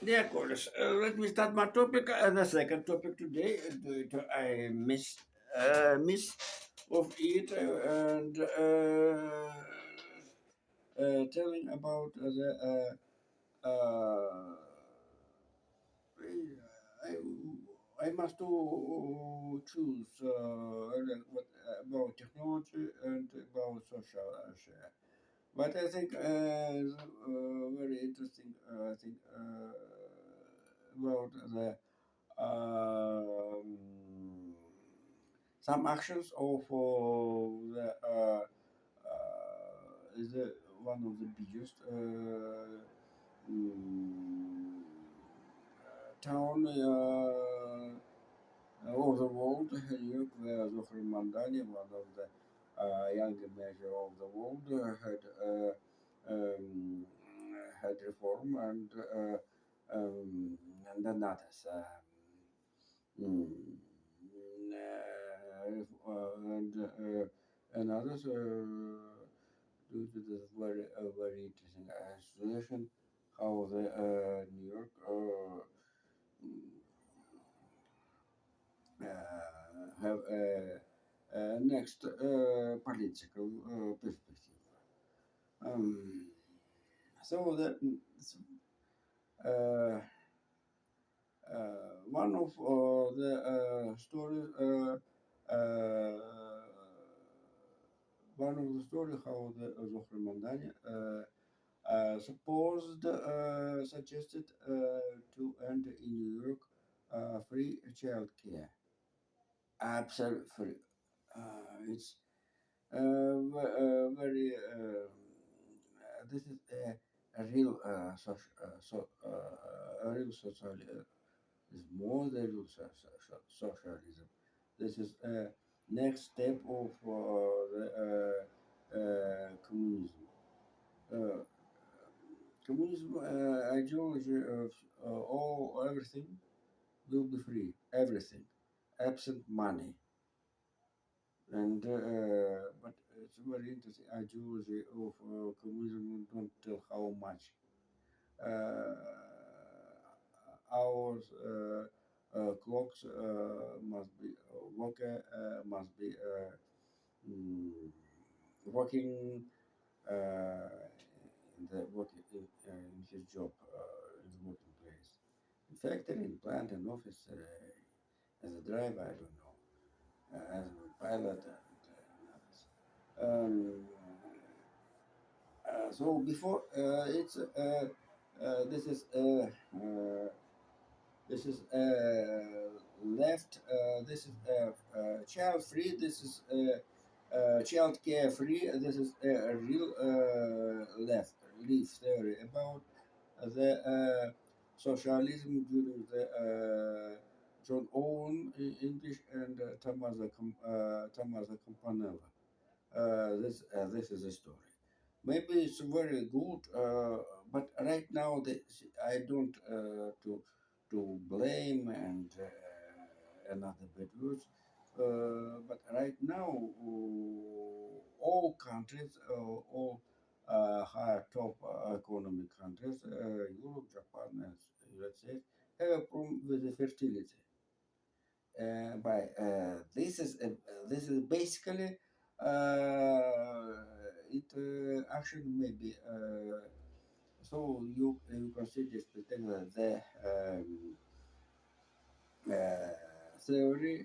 Yeah, Chorus. Let me start my topic. The second topic today. I miss of it and telling about I, I must to choose what about technology and about social share. But I think very interesting thing about the um, some actions of is one of the biggest mm, town of the world. Here, where Zohar Mandani, one of the young major of the world, um, had reform and then others. Mm, and others due to this very interesting situation, how the New York have a next political perspective. Um, so that uh, one of the stories, one of the stories how the Zohar Mandani supposed suggested to end in New York free child care, absolute free. It's very. This is a real a real social is more than real socialism. This is a next step of communism. Uh, Communism ideology of all everything will be free, everything, absent money. And but it's a very interesting ideology of communism. Don't tell how much hours clocks must be worker must be mm, working in the working in his job in the working place. In factory, in plant, and office, as a driver, I don't know, as a pilot, and others. So before it's this is left. This is child free. This is child care free. This is a real left leaf theory about the socialism during the John Owen English and Thomas Campanella. This is a story. Maybe it's very good, but right now I don't to blame and another bad words. But right now, all countries, all higher top economic countries, Europe, Japan, and United States, have a problem with the fertility. By this is basically it actually maybe so you consider particular the theory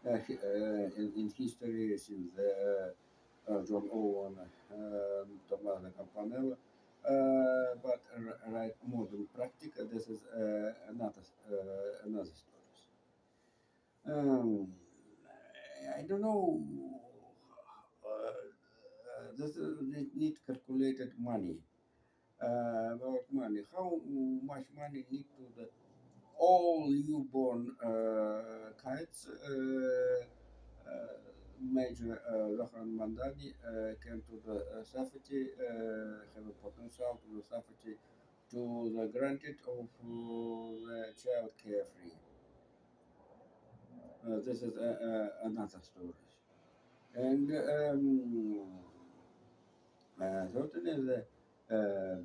in history since John Owen, Thomas Campanella, but right modern practice this is another story. I don't know. This is need calculated money. About money. How much money need to the all newborn kids? Major Rohan Mandani came to the safety, have a potential to the safety to the granted of the child care free. This is another story. And certainly the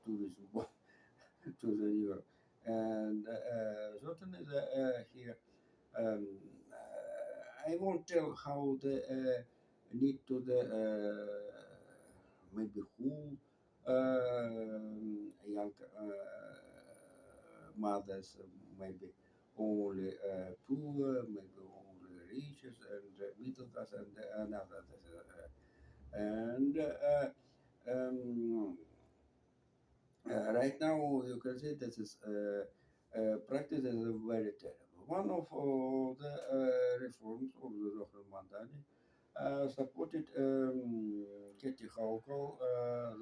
tourism to the Europe. And certainly here, um, I won't tell how the need to the maybe who young mothers, maybe only poor, maybe only rich, and middle class, and another. And um, right now, you can see that is practice is very terrible. One of the reforms of the Zohar Madani supported Katie Hochul,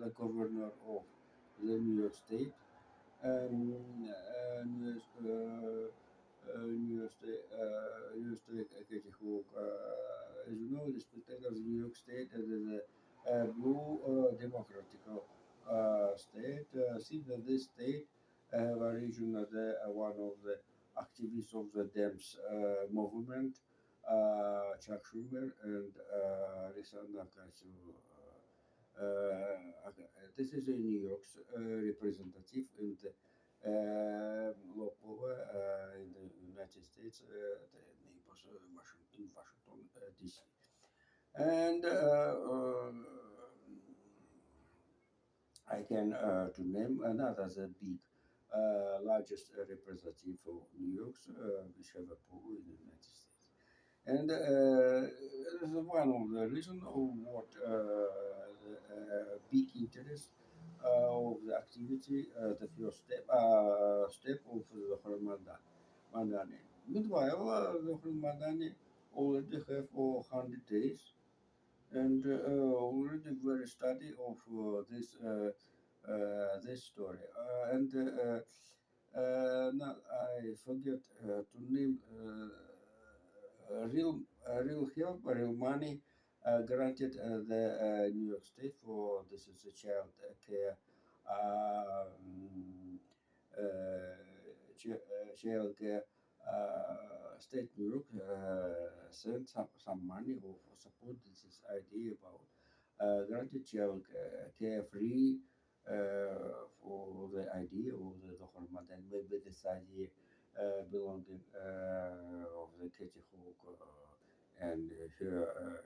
the governor of the New York State, New York, New York State, Katie Hochul. As you know, the state of New York State is a blue democratic state. See that this state have a region as one of the activists of the Dems movement, Chuck Schumer and Alexander Ocasio. This is a New York's representative in the local in the United States, the neighbors Washington D.C. And I can to name another the big largest representative of New York's Bishop Pool in the United States. And this is one of the reasons of what the big interest of the activity, the first step of the Hormandani. Mandani. Meanwhile, the Hormandani already have 100 days and already very study of this story. And now I forget to name real help, real money granted the New York State for this is a child care child care state New York sent some money or for support this idea about granted child care free for the idea of the Hormat and maybe this idea belonging of the Katie Hawk and her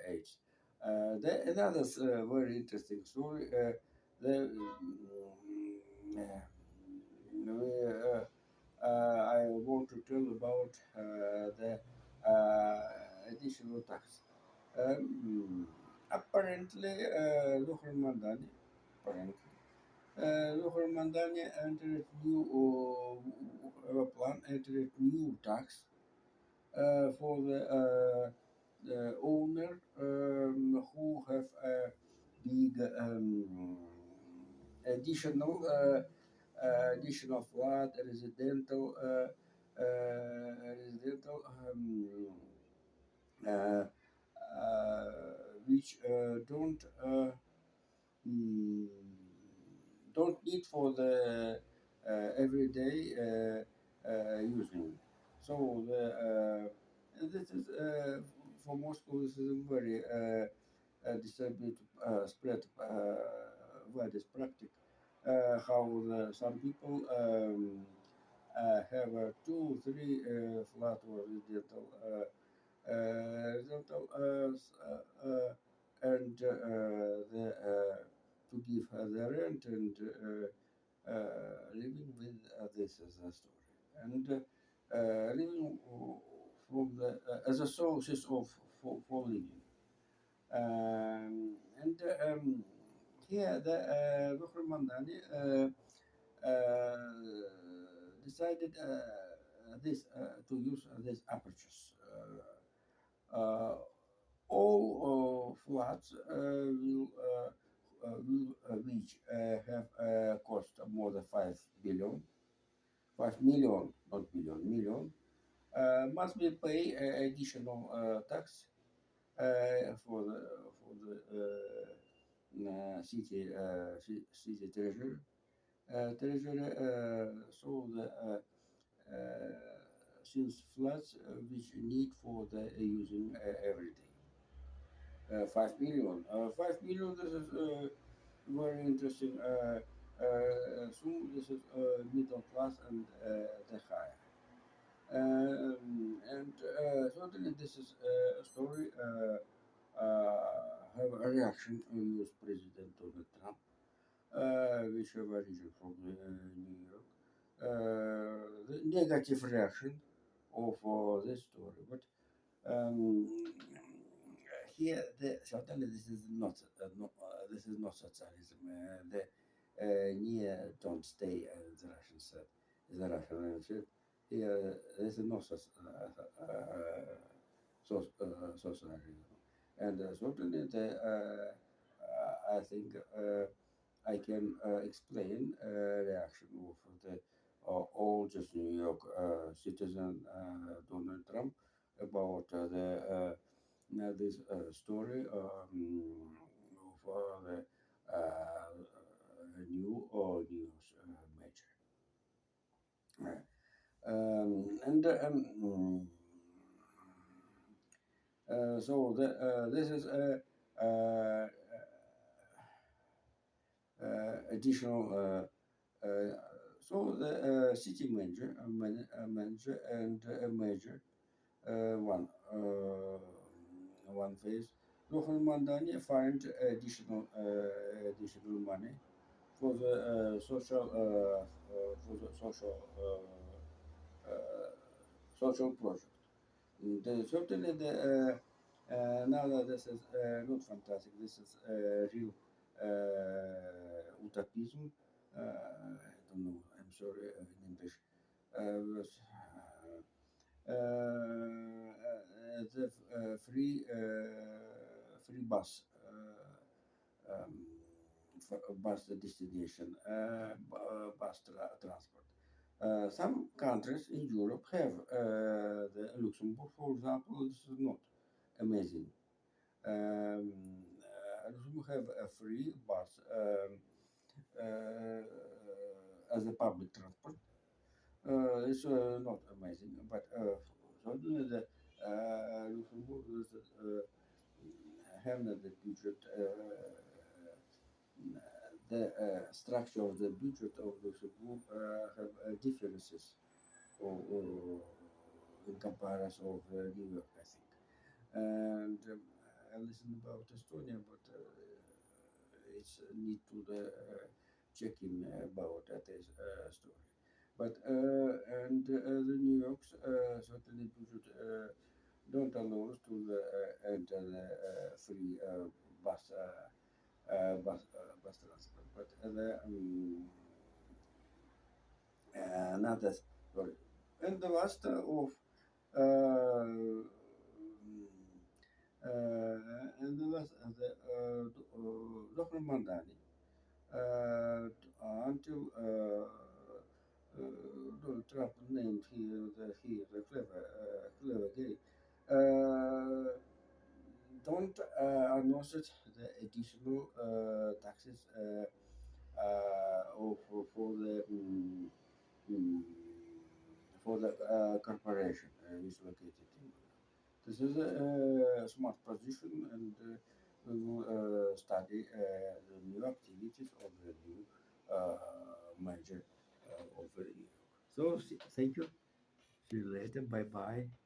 age. Another very interesting story. I want to tell about the additional tax. Apparently, Luhur Mandani, apparently, Luhur Mandani entered new plan, entered new tax for the owner who have a big additional additional flat, residential uh, which mm, don't need for the everyday using. So this is for Moscow. This is a very distributed, spread, widest practice. How some people have two, three flat or residential and the, to give her the rent and living with this as a story and living from the as a sources of for living. And here the Dr. Mandani decided this to use these apertures. Uh, all flats will which have cost more than 5 billion, 5 million, not billion, million, must be pay additional tax for the city treasury. So the since floods which need for the using every day. 5 million. 5 million. This is very interesting So this is middle class and the higher. And certainly this is a story have a reaction on US President Donald Trump, which have origin from New York. The negative reaction of this story, but um, here certainly this is not, this is not socialism. The near don't stay, the Russians said, the Russian said. Here, this is not socialism, and certainly I think I can explain reaction of the oldest New York citizen Donald Trump about this story of the new or news major. And so this is a additional. So the city manager, manager, and a major one one phase. Local Mandani find additional money for the social project. Certainly, now that this is not fantastic, this is real utopism. I don't know. I'm sorry in English. The free bus. Bus destination, transport. Some countries in Europe have the Luxembourg, for example, this is not amazing. Um, Luxembourg have a free bus as a public transport. It's not amazing, but certainly the Luxembourg is, have the budget. The structure of the budget of Luxembourg have differences or in comparison of New York, I think. And I listened about Estonia, but it's need to the checking about that is story. But the New York's certainly budget don't allow us to enter the free bus transport. But another sorry. And the last of uh, and the last Dr. Mandani until Donald Trump named he the clever gay. Uh, don't announce it the additional taxes for the mm, for the corporation is located in. This is a smart position, and we will study the new activities of the new manager of the New York. So, thank you. See you later. Bye bye.